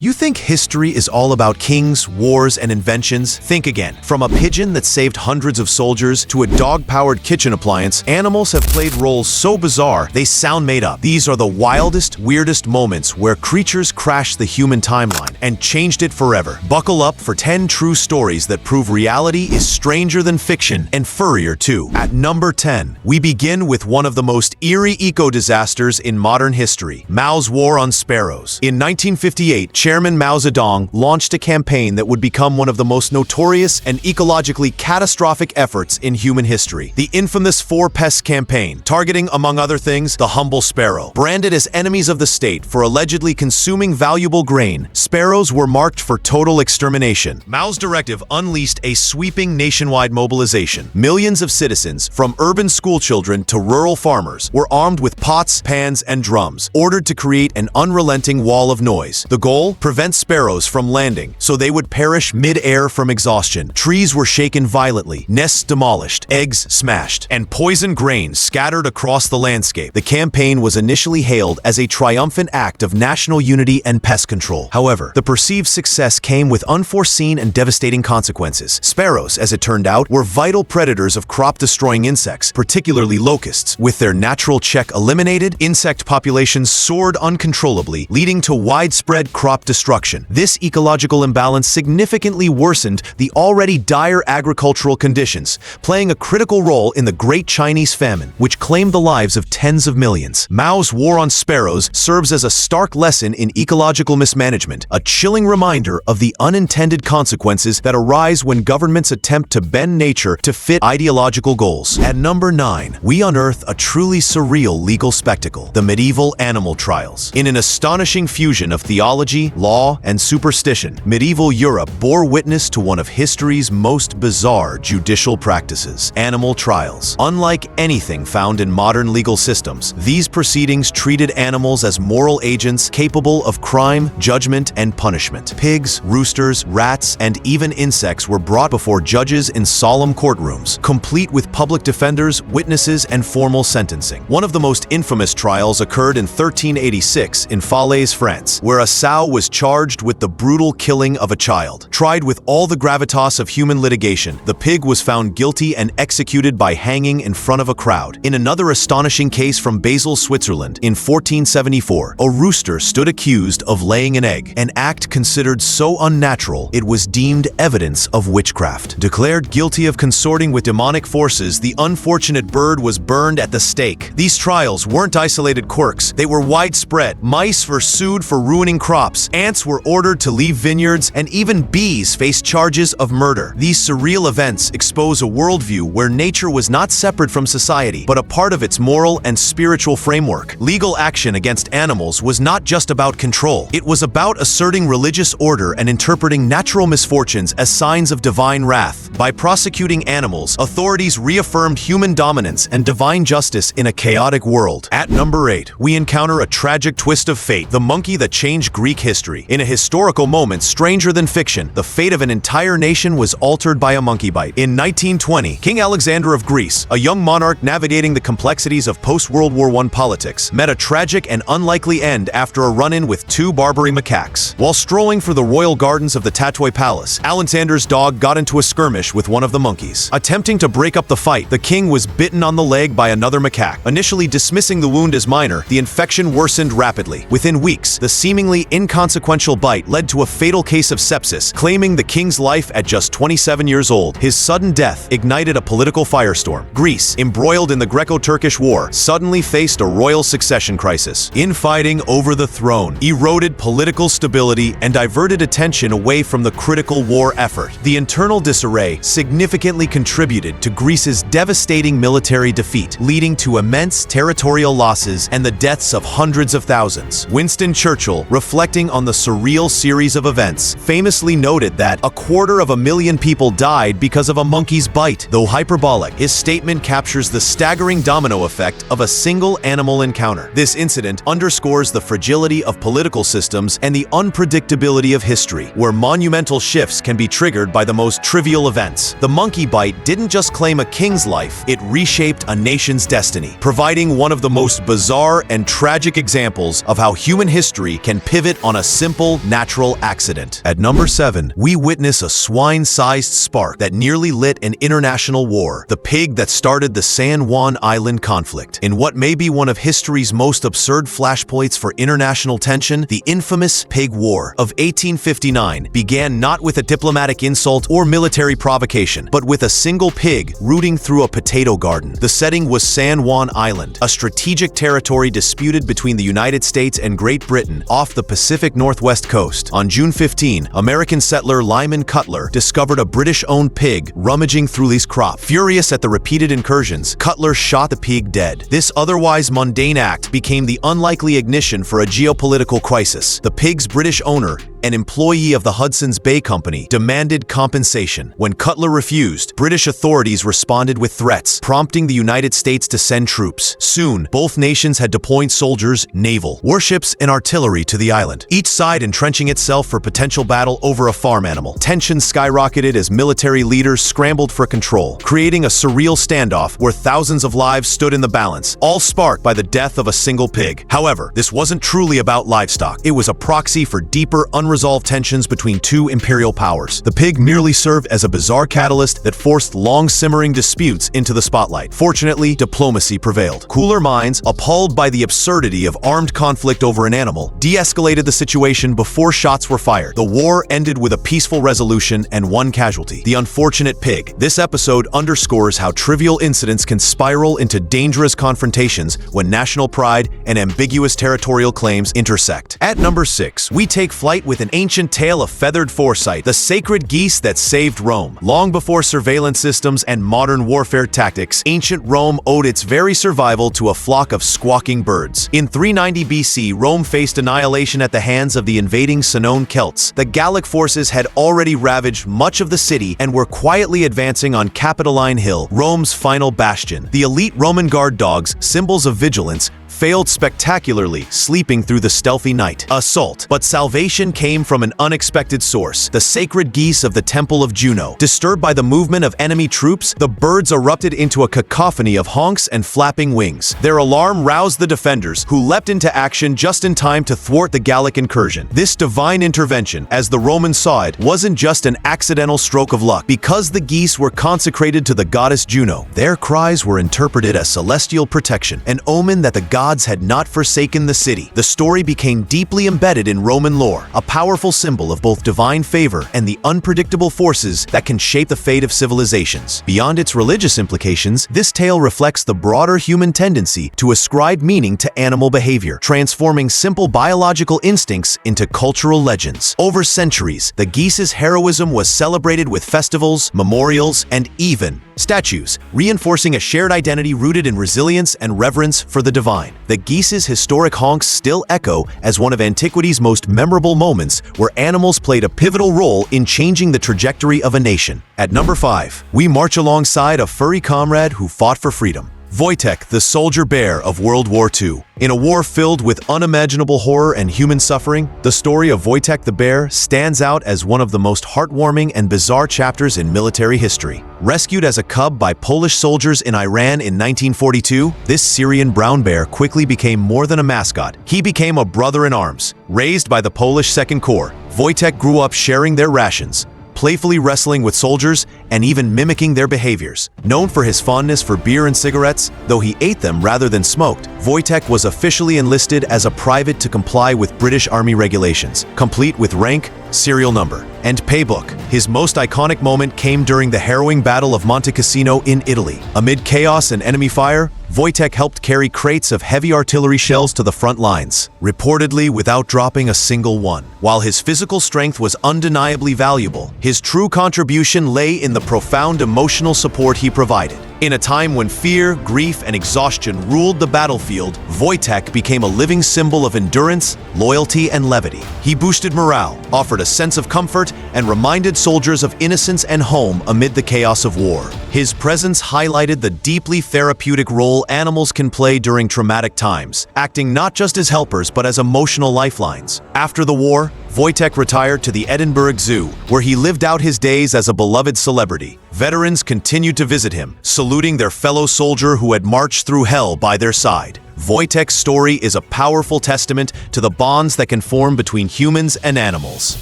You think history is all about kings, wars, and inventions? Think again. From a pigeon that saved hundreds of soldiers to a dog-powered kitchen appliance, animals have played roles so bizarre they sound made up. These are the wildest, weirdest moments where creatures crashed the human timeline and changed it forever. Buckle up for 10 true stories that prove reality is stranger than fiction and furrier too. At number 10, we begin with one of the most eerie eco-disasters in modern history: Mao's War on Sparrows. In 1958, Chairman Mao Zedong launched a campaign that would become one of the most notorious and ecologically catastrophic efforts in human history. The infamous Four Pests campaign, targeting, among other things, the humble sparrow. Branded as enemies of the state for allegedly consuming valuable grain, sparrows were marked for total extermination. Mao's directive unleashed a sweeping nationwide mobilization. Millions of citizens, from urban schoolchildren to rural farmers, were armed with pots, pans, and drums, ordered to create an unrelenting wall of noise. The goal? Prevent sparrows from landing, so they would perish mid-air from exhaustion. Trees were shaken violently, nests demolished, eggs smashed, and poisoned grain scattered across the landscape. The campaign was initially hailed as a triumphant act of national unity and pest control. However, the perceived success came with unforeseen and devastating consequences. Sparrows, as it turned out, were vital predators of crop-destroying insects, particularly locusts. With their natural check eliminated, insect populations soared uncontrollably, leading to widespread crop destruction. This ecological imbalance significantly worsened the already dire agricultural conditions, playing a critical role in the Great Chinese Famine, which claimed the lives of tens of millions. Mao's War on Sparrows serves as a stark lesson in ecological mismanagement, a chilling reminder of the unintended consequences that arise when governments attempt to bend nature to fit ideological goals. At number 9, we unearth a truly surreal legal spectacle: the medieval animal trials. In an astonishing fusion of theology, law, and superstition, medieval Europe bore witness to one of history's most bizarre judicial practices: animal trials. Unlike anything found in modern legal systems, these proceedings treated animals as moral agents capable of crime, judgment, and punishment. Pigs, roosters, rats, and even insects were brought before judges in solemn courtrooms, complete with public defenders, witnesses, and formal sentencing. One of the most infamous trials occurred in 1386 in Falaise, France, where a sow was charged with the brutal killing of a child. Tried with all the gravitas of human litigation, the pig was found guilty and executed by hanging in front of a crowd. In another astonishing case from Basel, Switzerland, in 1474, a rooster stood accused of laying an egg, an act considered so unnatural it was deemed evidence of witchcraft. Declared guilty of consorting with demonic forces, the unfortunate bird was burned at the stake. These trials weren't isolated quirks, they were widespread. Mice were sued for ruining crops, ants were ordered to leave vineyards, and even bees faced charges of murder. These surreal events expose a worldview where nature was not separate from society, but a part of its moral and spiritual framework. Legal action against animals was not just about control. It was about asserting religious order and interpreting natural misfortunes as signs of divine wrath. By prosecuting animals, authorities reaffirmed human dominance and divine justice in a chaotic world. At number 8, we encounter a tragic twist of fate: the monkey that changed Greek history. In a historical moment stranger than fiction, the fate of an entire nation was altered by a monkey bite. In 1920, King Alexander of Greece, a young monarch navigating the complexities of post-World War I politics, met a tragic and unlikely end after a run-in with two Barbary macaques. While strolling through the royal gardens of the Tatoi Palace, Alexander's dog got into a skirmish with one of the monkeys. Attempting to break up the fight, the king was bitten on the leg by another macaque. Initially dismissing the wound as minor, the infection worsened rapidly. Within weeks, the seemingly inconsequential bite led to a fatal case of sepsis, claiming the king's life at just 27 years old. His sudden death ignited a political firestorm. Greece, embroiled in the Greco-Turkish War, suddenly faced a royal succession crisis. Infighting over the throne eroded political stability and diverted attention away from the critical war effort. The internal disarray significantly contributed to Greece's devastating military defeat, leading to immense territorial losses and the deaths of hundreds of thousands. Winston Churchill, reflecting on the surreal series of events, famously noted that 250,000 people died because of a monkey's bite. Though hyperbolic, his statement captures the staggering domino effect of a single animal encounter. This incident underscores the fragility of political systems and the unpredictability of history, where monumental shifts can be triggered by the most trivial events. The monkey bite didn't just claim a king's life, it reshaped a nation's destiny, providing one of the most bizarre and tragic examples of how human history can pivot on a simple, natural accident. At number 7, we witness a swine-sized spark that nearly lit an international war, the pig that started the San Juan Island conflict. In what may be one of history's most absurd flashpoints for international tension, the infamous Pig War of 1859 began not with a diplomatic insult or military provocation, but with a single pig rooting through a potato garden. The setting was San Juan Island, a strategic territory disputed between the United States and Great Britain off the Pacific Northwest coast. On June 15, American settler Lyman Cutler discovered a British-owned pig rummaging through his crop. Furious at the repeated incursions, Cutler shot the pig dead. This otherwise mundane act became the unlikely ignition for a geopolitical crisis. The pig's British owner, an employee of the Hudson's Bay Company, demanded compensation. When Cutler refused, British authorities responded with threats, prompting the United States to send troops. Soon, both nations had deployed soldiers, naval, warships, and artillery to the island, each side entrenching itself for potential battle over a farm animal. Tensions skyrocketed as military leaders scrambled for control, creating a surreal standoff where thousands of lives stood in the balance, all sparked by the death of a single pig. However, this wasn't truly about livestock. It was a proxy for deeper, unresolved tensions between two imperial powers. The pig merely served as a bizarre catalyst that forced long-simmering disputes into the spotlight. Fortunately, diplomacy prevailed. Cooler minds, appalled by the absurdity of armed conflict over an animal, de-escalated the situation before shots were fired. The war ended with a peaceful resolution and one casualty: the unfortunate pig. This episode underscores how trivial incidents can spiral into dangerous confrontations when national pride and ambiguous territorial claims intersect. At number 6, we take flight with an ancient tale of feathered foresight, the sacred geese that saved Rome. Long before surveillance systems and modern warfare tactics, ancient Rome owed its very survival to a flock of squawking birds. In 390 BC, Rome faced annihilation at the hands of the invading Sinoan Celts. The Gallic forces had already ravaged much of the city and were quietly advancing on Capitoline Hill, Rome's final bastion. The elite Roman guard dogs, symbols of vigilance, failed spectacularly, sleeping through the stealthy night assault. But salvation came from an unexpected source: the sacred geese of the Temple of Juno. Disturbed by the movement of enemy troops, the birds erupted into a cacophony of honks and flapping wings. Their alarm roused the defenders, who leapt into action just in time to thwart the Gallic incursion. This divine intervention, as the Romans saw it, wasn't just an accidental stroke of luck. Because the geese were consecrated to the goddess Juno, their cries were interpreted as celestial protection, an omen that the gods had not forsaken the city. The story became deeply embedded in Roman lore, a powerful symbol of both divine favor and the unpredictable forces that can shape the fate of civilizations. Beyond its religious implications, this tale reflects the broader human tendency to ascribe meaning to animal behavior, transforming simple biological instincts into cultural legends. Over centuries, the geese's heroism was celebrated with festivals, memorials, and even statues, reinforcing a shared identity rooted in resilience and reverence for the divine. The geese's historic honks still echo as one of antiquity's most memorable moments where animals played a pivotal role in changing the trajectory of a nation. At number 5, we march alongside a furry comrade who fought for freedom. Wojtek, the soldier bear of World War II. In a war filled with unimaginable horror and human suffering, the story of Wojtek the bear stands out as one of the most heartwarming and bizarre chapters in military history. Rescued as a cub by Polish soldiers in Iran in 1942, this Syrian brown bear quickly became more than a mascot. He became a brother in arms. Raised by the Polish Second Corps, Wojtek grew up sharing their rations, playfully wrestling with soldiers, and even mimicking their behaviors. Known for his fondness for beer and cigarettes, though he ate them rather than smoked, Wojtek was officially enlisted as a private to comply with British Army regulations, complete with rank, serial number, and paybook. His most iconic moment came during the harrowing Battle of Monte Cassino in Italy. Amid chaos and enemy fire, Wojtek helped carry crates of heavy artillery shells to the front lines, reportedly without dropping a single one. While his physical strength was undeniably valuable, his true contribution lay in the profound emotional support he provided. In a time when fear, grief, and exhaustion ruled the battlefield, Wojtek became a living symbol of endurance, loyalty, and levity. He boosted morale, offered a sense of comfort, and reminded soldiers of innocence and home amid the chaos of war. His presence highlighted the deeply therapeutic role animals can play during traumatic times, acting not just as helpers but as emotional lifelines. After the war, Wojtek retired to the Edinburgh Zoo, where he lived out his days as a beloved celebrity. Veterans continued to visit him, saluting their fellow soldier who had marched through hell by their side. Wojtek's story is a powerful testament to the bonds that can form between humans and animals,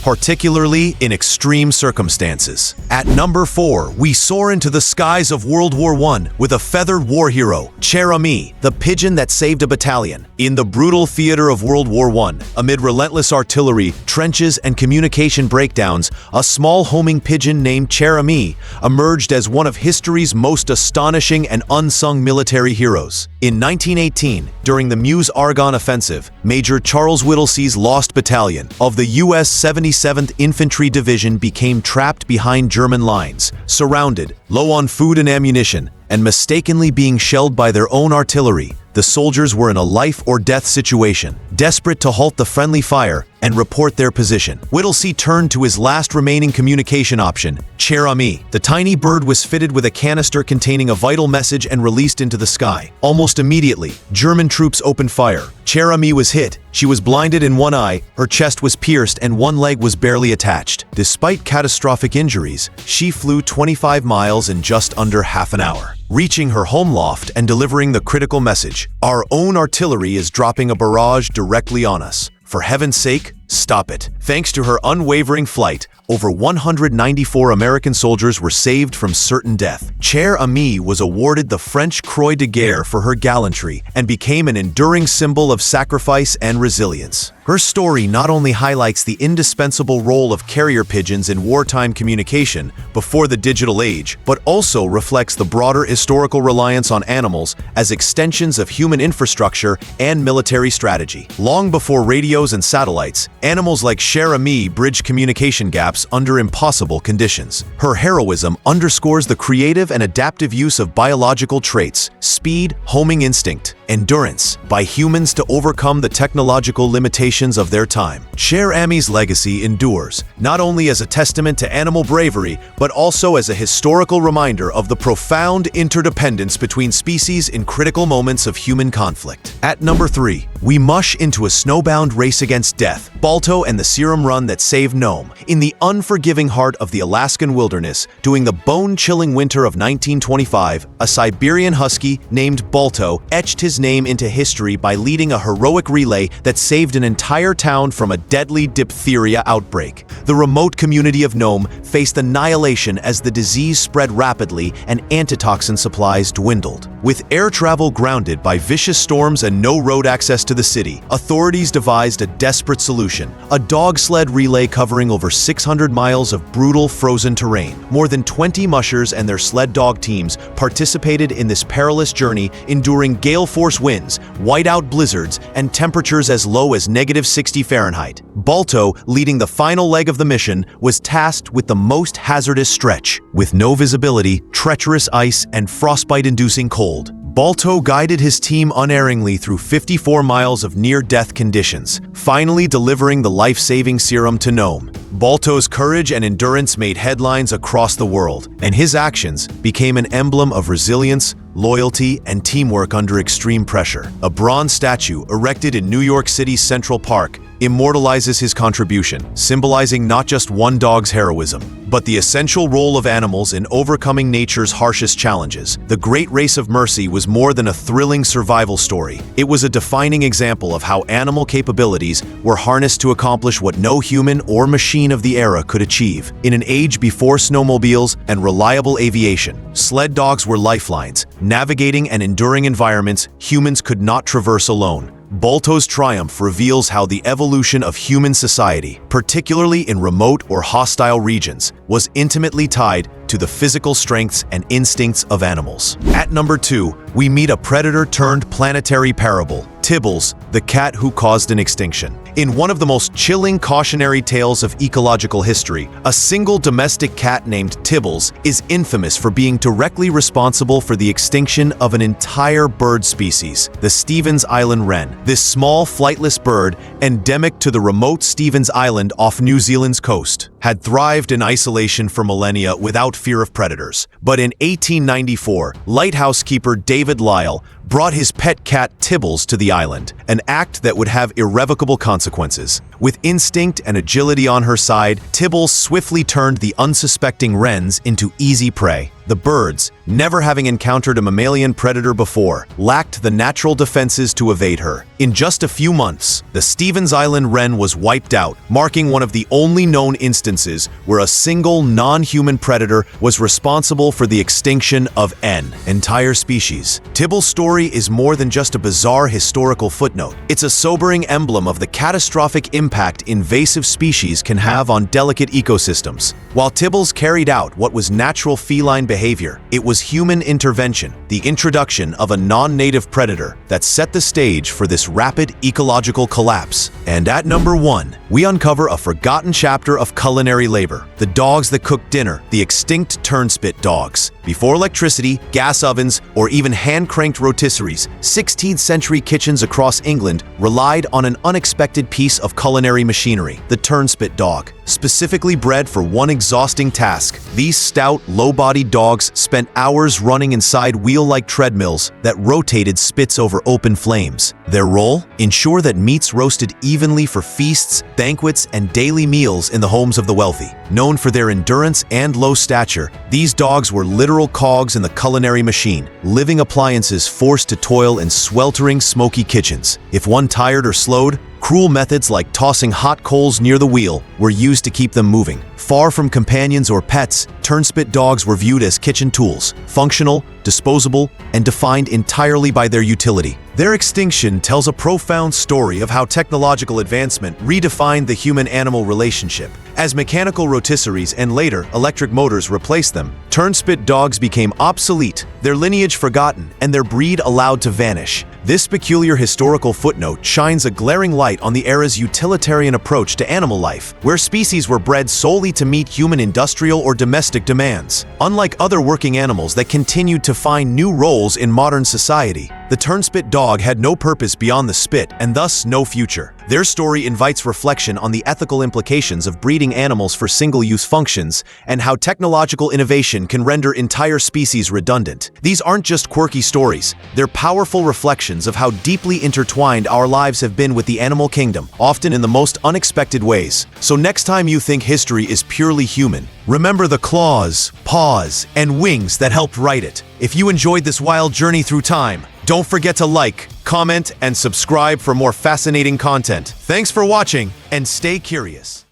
particularly in extreme circumstances. At number 4, we soar into the skies of World War I with a feathered war hero, Cherami, the pigeon that saved a battalion. In the brutal theater of World War I, amid relentless artillery, trenches, and communication breakdowns, a small homing pigeon named Cherami emerged as one of history's most astonishing and unsung military heroes. In 1918, during the Meuse-Argonne Offensive, Major Charles Whittlesey's Lost Battalion of the U.S. 77th Infantry Division became trapped behind German lines, surrounded, low on food and ammunition, and mistakenly being shelled by their own artillery. The soldiers were in a life-or-death situation, desperate to halt the friendly fire and report their position. Whittlesey turned to his last remaining communication option, Cherami. The tiny bird was fitted with a canister containing a vital message and released into the sky. Almost immediately, German troops opened fire. Cherami was hit. She was blinded in one eye, her chest was pierced, and one leg was barely attached. Despite catastrophic injuries, she flew 25 miles in just under half an hour, reaching her home loft and delivering the critical message: "Our own artillery is dropping a barrage directly on us. For heaven's sake, stop it." Thanks to her unwavering flight, over 194 American soldiers were saved from certain death. Cherami was awarded the French Croix de Guerre for her gallantry and became an enduring symbol of sacrifice and resilience. Her story not only highlights the indispensable role of carrier pigeons in wartime communication before the digital age, but also reflects the broader historical reliance on animals as extensions of human infrastructure and military strategy. Long before radios and satellites, animals like Cherami bridged communication gaps under impossible conditions. Her heroism underscores the creative and adaptive use of biological traits, speed, homing instinct, endurance, by humans to overcome the technological limitations of their time. Cherami's legacy endures, not only as a testament to animal bravery, but also as a historical reminder of the profound interdependence between species in critical moments of human conflict. At number 3, we mush into a snowbound race against death, Balto and the serum run that saved Nome. In the unforgiving heart of the Alaskan wilderness, during the bone-chilling winter of 1925, a Siberian husky named Balto etched his name into history by leading a heroic relay that saved an entire town from a deadly diphtheria outbreak. The remote community of Nome faced annihilation as the disease spread rapidly and antitoxin supplies dwindled. With air travel grounded by vicious storms and no road access to the city, authorities devised a desperate solution: a dog sled relay covering over 600 miles of brutal frozen terrain. More than 20 mushers and their sled dog teams participated in this perilous journey, enduring gale force winds, whiteout blizzards, and temperatures as low as -60 Fahrenheit. Balto, leading the final leg of the mission, was tasked with the most hazardous stretch. With no visibility, treacherous ice, and frostbite-inducing cold, Balto guided his team unerringly through 54 miles of near-death conditions, finally delivering the life-saving serum to Nome. Balto's courage and endurance made headlines across the world, and his actions became an emblem of resilience, loyalty, and teamwork under extreme pressure. A bronze statue erected in New York City's Central Park immortalizes his contribution, symbolizing not just one dog's heroism, but the essential role of animals in overcoming nature's harshest challenges. The Great Race of Mercy was more than a thrilling survival story. It was a defining example of how animal capabilities were harnessed to accomplish what no human or machine of the era could achieve. In an age before snowmobiles and reliable aviation, sled dogs were lifelines, navigating and enduring environments humans could not traverse alone. Balto's triumph reveals how the evolution of human society, particularly in remote or hostile regions, was intimately tied to the physical strengths and instincts of animals. At number 2, we meet a predator-turned-planetary parable, Tibbles, the cat who caused an extinction. In one of the most chilling cautionary tales of ecological history, a single domestic cat named Tibbles is infamous for being directly responsible for the extinction of an entire bird species, the Stevens Island wren. This small, flightless bird, endemic to the remote Stevens Island off New Zealand's coast, had thrived in isolation for millennia without fear of predators. But in 1894, lighthouse keeper David Lyle brought his pet cat Tibbles to the island, an act that would have irrevocable consequences. With instinct and agility on her side, Tibble swiftly turned the unsuspecting wrens into easy prey. The birds, never having encountered a mammalian predator before, lacked the natural defenses to evade her. In just a few months, the Stevens Island wren was wiped out, marking one of the only known instances where a single non-human predator was responsible for the extinction of an entire species. Tibble's story is more than just a bizarre historical footnote. It's a sobering emblem of the catastrophic impact invasive species can have on delicate ecosystems. While Tibbles carried out what was natural feline behavior, it was human intervention, the introduction of a non-native predator, that set the stage for this rapid ecological collapse. And at number 1, we uncover a forgotten chapter of culinary labor: the dogs that cooked dinner, the extinct turnspit dogs. Before electricity, gas ovens, or even hand-cranked rotisseries, 16th century kitchens across England relied on an unexpected piece of culinary machinery: the turnspit dog. Specifically bred for one exhausting task, these stout, low-bodied dogs spent hours running inside wheel-like treadmills that rotated spits over open flames. Their role? Ensure that meats roasted evenly for feasts, banquets, and daily meals in the homes of the wealthy. Known for their endurance and low stature, these dogs were literal cogs in the culinary machine, living appliances forced to toil in sweltering, smoky kitchens. If one tired or slowed, cruel methods like tossing hot coals near the wheel were used to keep them moving. Far from companions or pets, turnspit dogs were viewed as kitchen tools, functional, disposable, and defined entirely by their utility. Their extinction tells a profound story of how technological advancement redefined the human-animal relationship. As mechanical rotisseries and later electric motors replaced them, turnspit dogs became obsolete, their lineage forgotten, and their breed allowed to vanish. This peculiar historical footnote shines a glaring light on the era's utilitarian approach to animal life, where species were bred solely to meet human industrial or domestic demands. Unlike other working animals that continued to find new roles in modern society, the turnspit dog had no purpose beyond the spit and thus no future. Their story invites reflection on the ethical implications of breeding animals for single-use functions and how technological innovation can render entire species redundant. These aren't just quirky stories, they're powerful reflections of how deeply intertwined our lives have been with the animal kingdom, often in the most unexpected ways. So next time you think history is purely human, remember the claws, paws, and wings that helped write it. If you enjoyed this wild journey through time, don't forget to like, comment, and subscribe for more fascinating content. Thanks for watching, and stay curious.